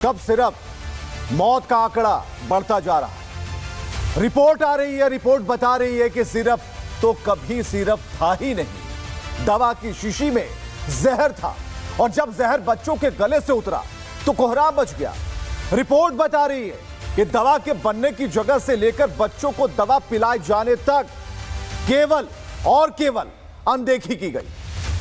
कब सिर्फ मौत का आंकड़ा बढ़ता जा रहा है। रिपोर्ट आ रही है, रिपोर्ट बता रही है कि सिरप तो कभी सिरप था ही नहीं, दवा की शीशी में जहर था और जब जहर बच्चों के गले से उतरा तो कोहराम मच गया। रिपोर्ट बता रही है कि दवा के बनने की जगह से लेकर बच्चों को दवा पिलाए जाने तक केवल और केवल अनदेखी की गई।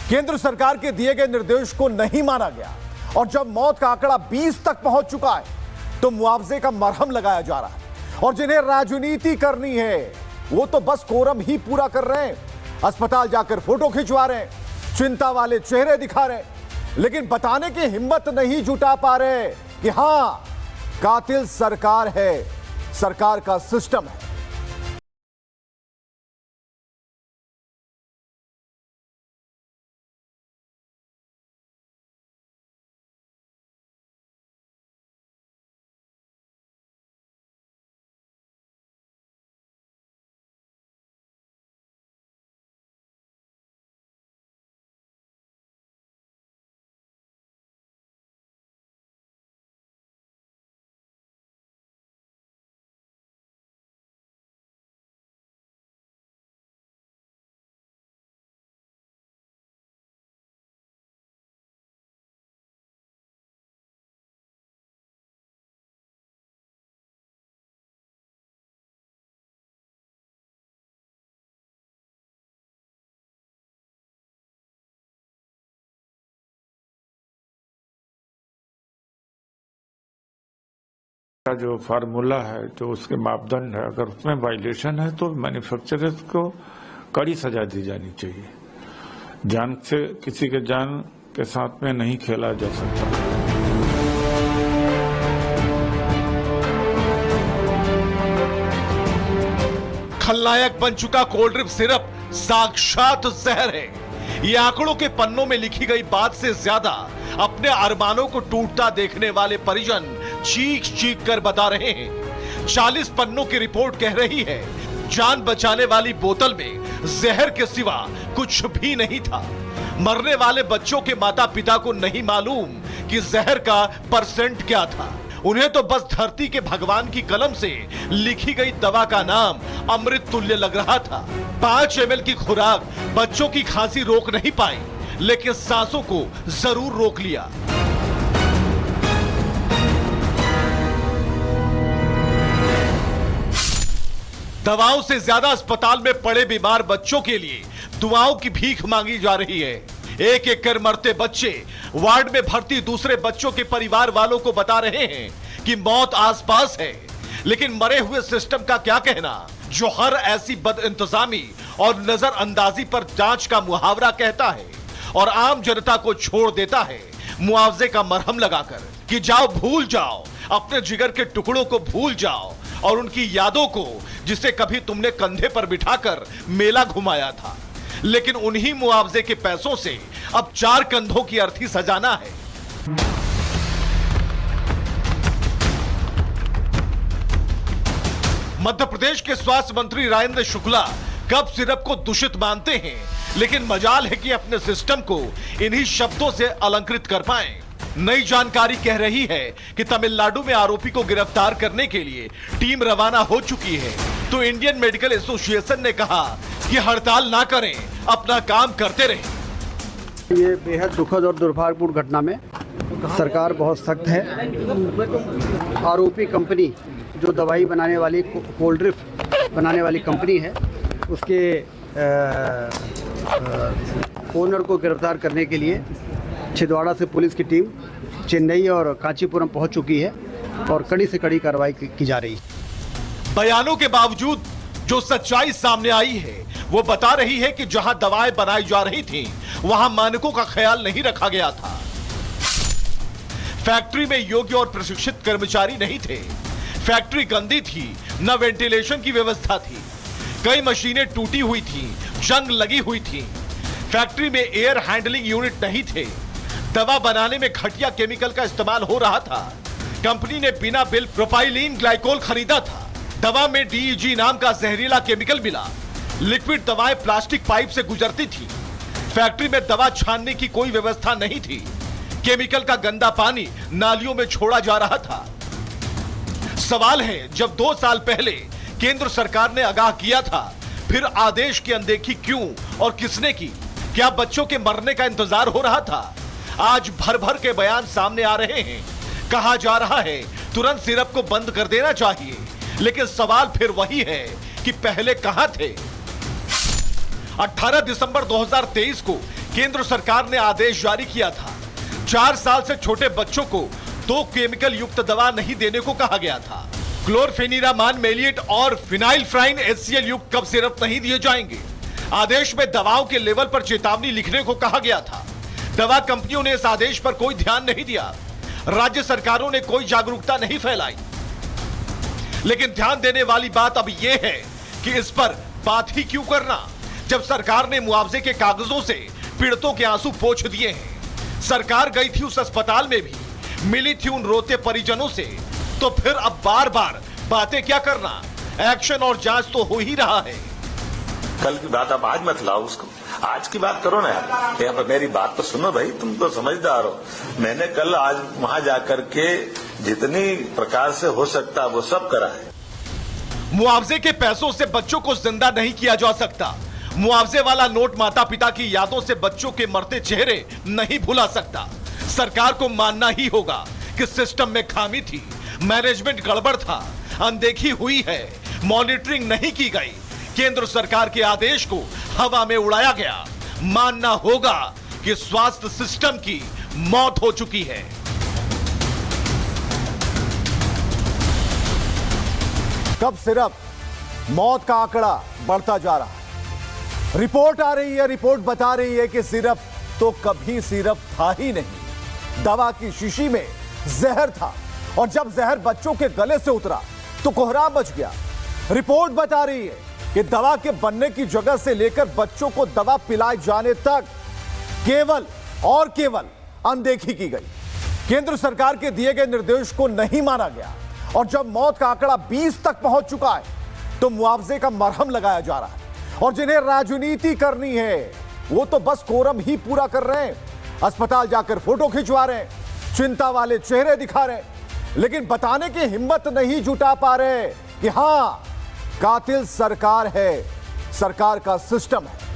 केंद्र सरकार के दिए गए निर्देश को नहीं माना गया और जब मौत का आंकड़ा 20 तक पहुंच चुका है तो मुआवजे का मरहम लगाया जा रहा है और जिन्हें राजनीति करनी है वो तो बस कोरम ही पूरा कर रहे हैं, अस्पताल जाकर फोटो खिंचवा रहे हैं, चिंता वाले चेहरे दिखा रहे हैं, लेकिन बताने की हिम्मत नहीं जुटा पा रहे कि हां, कातिल सरकार है, सरकार का सिस्टम है। का जो फार्मूला है, जो उसके मापदंड है, अगर उसमें वायलेशन है तो मैन्युफैक्चरर्स को कड़ी सजा दी जानी चाहिए। जान से किसी के जान के साथ में नहीं खेला जा सकता। खलनायक बन चुका कोल्ड ड्रिप सिरप साक्षात जहर है। ये आंकड़ों के पन्नों में लिखी गई बात से ज्यादा अपने अरमानों को टूटता देखने वाले परिजन चीख चीख कर बता रहे हैं। 40 पन्नों की रिपोर्ट कह रही है जान बचाने वाली बोतल में जहर के सिवा कुछ भी नहीं था। मरने वाले बच्चों के माता पिता को नहीं मालूम कि जहर का परसेंट क्या था। उन्हें तो बस धरती के भगवान की कलम से लिखी गई दवा का नाम अमृत तुल्य लग रहा था। 5 ml की खुराक बच्चों की खांसी रोक नहीं पाई, लेकिन सांसों को जरूर रोक लिया। दवाओं से ज्यादा अस्पताल में पड़े बीमार बच्चों के लिए दुआओं की भीख मांगी जा रही है। एक एक कर मरते बच्चे वार्ड में भर्ती दूसरे बच्चों के परिवार वालों को बता रहे हैं कि मौत आसपास है, लेकिन मरे हुए सिस्टम का क्या कहना, जो हर ऐसी बदइंतजामी और नजरअंदाजी पर जांच का मुहावरा कहता है और आम जनता को छोड़ देता है मुआवजे का मरहम लगाकर कि जाओ भूल जाओ, अपने जिगर के टुकड़ों को भूल जाओ और उनकी यादों को जिसे कभी तुमने कंधे पर बिठाकर मेला घुमाया था। लेकिन उन्हीं मुआवजे के पैसों से अब 4 कंधों की अर्थी सजाना है। मध्य प्रदेश के स्वास्थ्य मंत्री राजेंद्र शुक्ला कब सिरप को दूषित मानते हैं, लेकिन मजाल है कि अपने सिस्टम को इन्हीं शब्दों से अलंकृत कर पाएं। नई जानकारी कह रही है कि तमिलनाडु में आरोपी को गिरफ्तार करने के लिए टीम रवाना हो चुकी है, तो इंडियन मेडिकल एसोसिएशन ने कहा कि हड़ताल ना करें, अपना काम करते रहें। ये बेहद दुखद और दुर्भाग्यपूर्ण घटना में सरकार बहुत सख्त है। आरोपी कंपनी जो दवाई बनाने वाली कोल्ड ड्रिप बनाने वाली कंपनी है, उसके ओनर को गिरफ्तार करने के लिए छिंदवाड़ा से पुलिस की टीम चेन्नई और कांचीपुरम पहुंच चुकी है और कड़ी से कड़ी कार्रवाई की जा रही है। बयानों के बावजूद जो सच्चाई सामने आई है वो बता रही है कि जहां दवाएं बनाई जा रही थीं, वहां मानकों का ख्याल नहीं रखा गया था। फैक्ट्री में योग्य और प्रशिक्षित कर्मचारी नहीं थे, फैक्ट्री गंदी थी, न वेंटिलेशन की व्यवस्था थी, कई मशीनें टूटी हुई थी, जंग लगी हुई थी, फैक्ट्री में एयर हैंडलिंग यूनिट नहीं थे, दवा बनाने में घटिया केमिकल का इस्तेमाल हो रहा था, कंपनी ने बिना बिल प्रोपाइलीन ग्लाइकोल खरीदा था, दवा में डीईजी नाम का जहरीला केमिकल मिला, लिक्विड दवाएं प्लास्टिक पाइप से गुजरती थी, फैक्ट्री में दवा छानने की कोई व्यवस्था नहीं थी, केमिकल का गंदा पानी नालियों में छोड़ा जा रहा था। सवाल है, जब 2 साल पहले केंद्र सरकार ने आगाह किया था, फिर आदेश की अनदेखी क्यों और किसने की? क्या बच्चों के मरने का इंतजार हो रहा था? आज भर भर के बयान सामने आ रहे हैं। कहा जा रहा है तुरंत सिरप को बंद कर देना चाहिए, लेकिन सवाल फिर वही है कि पहले कहां थे? 18 दिसंबर 2023 को केंद्र सरकार ने आदेश जारी किया था। 4 साल से छोटे बच्चों को 2 केमिकल युक्त दवा नहीं देने को कहा गया था। क्लोरफेनिरामाइन, मेलिएट और फिनाइलफ्राइन HCl युक्त कफ सिरप नहीं दिए जाएंगे। आदेश में दवाओं के लेवल पर चेतावनी लिखने को कहा गया था। दवा कंपनियों ने इस आदेश पर कोई ध्यान नहीं दिया। राज्य सरकारों ने कोई जागरूकता नहीं फैलाई। लेकिन ध्यान देने वाली बात अब यह है कि इस पर बात ही क्यों करना, जब सरकार ने मुआवजे के कागजों से पीड़ितों के आंसू पोंछ दिए हैं। सरकार गई थी उस अस्पताल में भी, मिली थी उन रोते परिजनों से, तो फिर अब बार बार बातें क्या करना? एक्शन और जांच तो हो ही रहा है। कल की बात आप आज मत लाओ, उसको आज की बात करो ना यार। यहाँ पर मेरी बात तो सुनो भाई, तुम तो समझदार हो। मैंने कल आज वहां जाकर के जितनी प्रकार से हो सकता वो सब करा है। मुआवजे के पैसों से बच्चों को जिंदा नहीं किया जा सकता। मुआवजे वाला नोट माता पिता की यादों से बच्चों के मरते चेहरे नहीं भुला सकता। सरकार को मानना ही होगा कि सिस्टम में खामी थी, मैनेजमेंट गड़बड़ था, अनदेखी हुई है, मॉनिटरिंग नहीं की गई, केंद्र सरकार के आदेश को हवा में उड़ाया गया। मानना होगा कि स्वास्थ्य सिस्टम की मौत हो चुकी है। कब सिर्फ मौत का आंकड़ा बढ़ता जा रहा है। रिपोर्ट आ रही है, रिपोर्ट बता रही है कि सिरप तो कभी सिरप था ही नहीं। दवा की शीशी में जहर था, और जब जहर बच्चों के गले से उतरा तो कोहराम मच गया। रिपोर्ट बता रही है कि दवा के बनने की जगह से लेकर बच्चों को दवा पिलाए जाने तक केवल और केवल अनदेखी की गई। केंद्र सरकार के दिए गए निर्देश को नहीं माना गया, और जब मौत का आंकड़ा 20 तक पहुंच चुका है तो मुआवजे का मरहम लगाया जा रहा है। और जिन्हें राजनीति करनी है वो तो बस कोरम ही पूरा कर रहे हैं, अस्पताल जाकर फोटो खिंचवा रहे हैं, चिंता वाले चेहरे दिखा रहे हैं, लेकिन बताने की हिम्मत नहीं जुटा पा रहे कि हां, कातिल सरकार है, सरकार का सिस्टम है।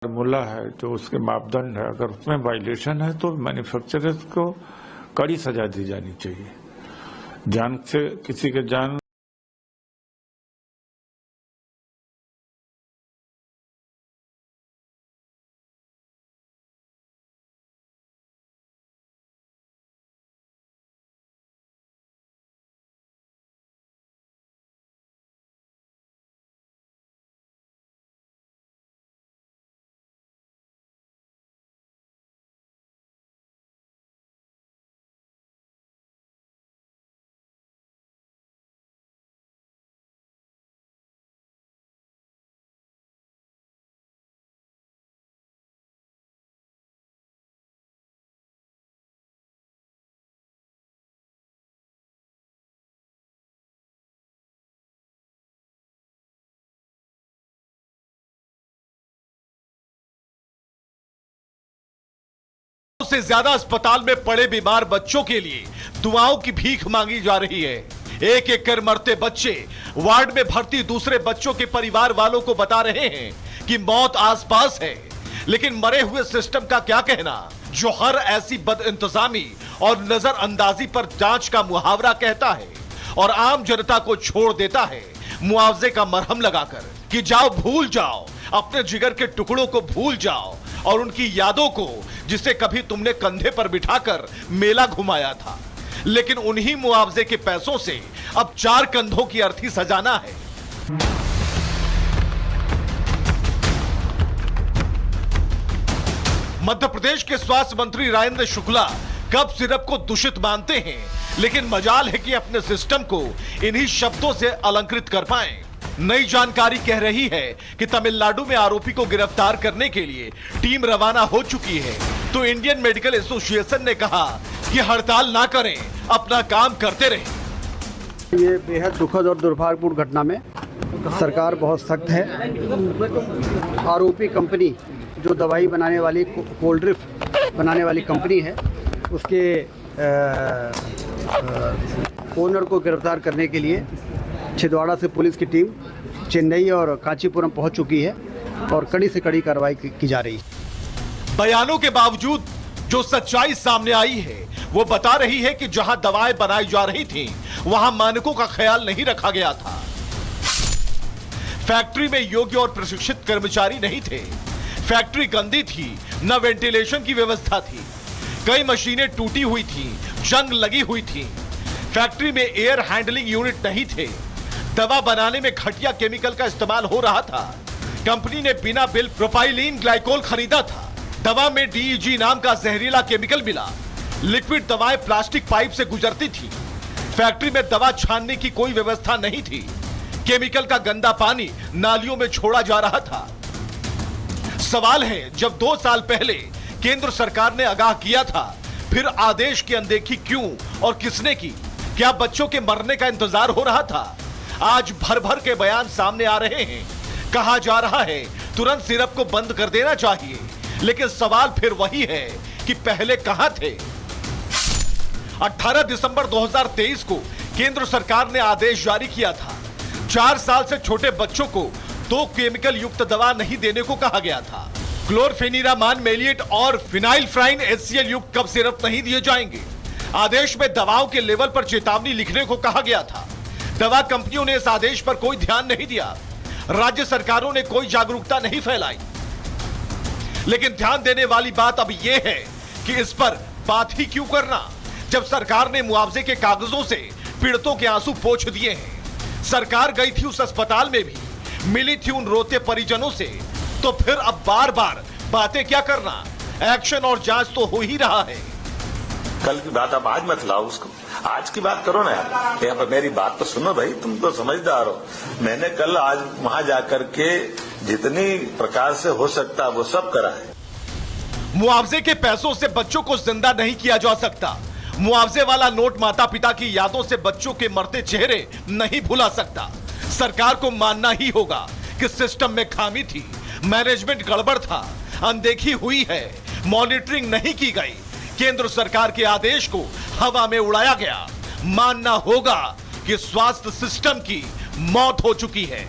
फार्मूला है जो उसके मापदंड है, अगर उसमें वायलेशन है तो मैन्युफैक्चरर्स को कड़ी सजा दी जानी चाहिए। जान से किसी के जान से ज्यादा अस्पताल में पड़े बीमार बच्चों के लिए दुआओं की भीख मांगी जा रही है। एक एक कर मरते बच्चे वार्ड में भर्ती दूसरे बच्चों के परिवार वालों को बता रहे हैं कि मौत आसपास है, लेकिन मरे हुए सिस्टम का क्या कहना, जो हर ऐसी बदइंतजामी और नजरअंदाजी पर जांच का मुहावरा कहता है और आम जनता को छोड़ देता है मुआवजे का मरहम लगाकर कि जाओ भूल जाओ, अपने जिगर के टुकड़ों को भूल जाओ और उनकी यादों को जिसे कभी तुमने कंधे पर बिठाकर मेला घुमाया था। लेकिन उन्हीं मुआवजे के पैसों से अब 4 कंधों की अर्थी सजाना है। मध्य प्रदेश के स्वास्थ्य मंत्री राजेंद्र शुक्ला कफ सिरप को दूषित मानते हैं, लेकिन मजाल है कि अपने सिस्टम को इन्हीं शब्दों से अलंकृत कर पाएं। नई जानकारी कह रही है कि तमिलनाडु में आरोपी को गिरफ्तार करने के लिए टीम रवाना हो चुकी है, तो इंडियन मेडिकल एसोसिएशन ने कहा कि हड़ताल ना करें, अपना काम करते रहें। ये बेहद दुखद और दुर्भाग्यपूर्ण घटना में सरकार बहुत सख्त है। आरोपी कंपनी जो दवाई बनाने वाली कोल्ड ड्रिंक बनाने वाली कंपनी है, उसके ओनर को गिरफ्तार करने के लिए छिंदवाड़ा से पुलिस की टीम चेन्नई और कांचीपुरम पहुंच चुकी है और कड़ी से कड़ी कार्रवाई की जा रही है। बयानों के बावजूद जो सच्चाई सामने आई है वो बता रही है कि जहां दवाएं बनाई जा रही थीं, वहां मानकों का ख्याल नहीं रखा गया था। फैक्ट्री में योग्य और प्रशिक्षित कर्मचारी नहीं थे, फैक्ट्री गंदी थी, न वेंटिलेशन की व्यवस्था थी, कई मशीनें टूटी हुई थी, जंग लगी हुई थी, फैक्ट्री में एयर हैंडलिंग यूनिट नहीं थे, दवा बनाने में घटिया केमिकल का इस्तेमाल हो रहा था, कंपनी ने बिना बिल प्रोपाइलीन ग्लाइकोल खरीदा था, दवा में डीईजी नाम का जहरीला केमिकल मिला, लिक्विड दवाएं प्लास्टिक पाइप से गुजरती थी, फैक्ट्री में दवा छानने की कोई व्यवस्था नहीं थी, केमिकल का गंदा पानी नालियों में छोड़ा जा रहा था। सवाल है, जब 2 साल पहले केंद्र सरकार ने आगाह किया था, फिर आदेश की अनदेखी क्यों और किसने की? क्या बच्चों के मरने का इंतजार हो रहा था? आज भर भर के बयान सामने आ रहे हैं, कहा जा रहा है तुरंत सिरप को बंद कर देना चाहिए, लेकिन सवाल फिर वही है कि पहले कहां थे? 18 दिसंबर 2023 को केंद्र सरकार ने आदेश जारी किया था। 4 साल से छोटे बच्चों को 2 केमिकल युक्त दवा नहीं देने को कहा गया था। क्लोरफेनिरामान मेलिएट और फिनाइलफ्राइन HCl युक्त कफ सिरप नहीं दिए जाएंगे। आदेश में दवाओं के लेवल पर चेतावनी लिखने को कहा गया था। दवा कंपनियों ने इस आदेश पर कोई ध्यान नहीं दिया, राज्य सरकारों ने कोई जागरूकता नहीं फैलाई। लेकिन ध्यान देने वाली बात अब यह है कि इस पर बात ही क्यों करना, जब सरकार ने मुआवजे के कागजों से पीड़ितों के आंसू पोंछ दिए हैं। सरकार गई थी उस अस्पताल में भी, मिली थी उन रोते परिजनों से, तो फिर अब बार बार बातें क्या करना? एक्शन और जांच तो हो ही रहा है। कल की बात आप आज मत लाओ उसको, आज की बात करो ना यार। यहाँ पर मेरी बात तो सुनो भाई, तुम तो समझदार हो। मैंने कल आज वहां जाकर के जितनी प्रकार से हो सकता वो सब करा है। मुआवजे के पैसों से बच्चों को जिंदा नहीं किया जा सकता। मुआवजे वाला नोट माता पिता की यादों से बच्चों के मरते चेहरे नहीं भुला सकता। सरकार को मानना ही होगा कि सिस्टम में खामी थी, मैनेजमेंट गड़बड़ था, अनदेखी हुई है, मॉनिटरिंग नहीं की गई, केंद्र सरकार के आदेश को हवा में उड़ाया गया। मानना होगा कि स्वास्थ्य सिस्टम की मौत हो चुकी है।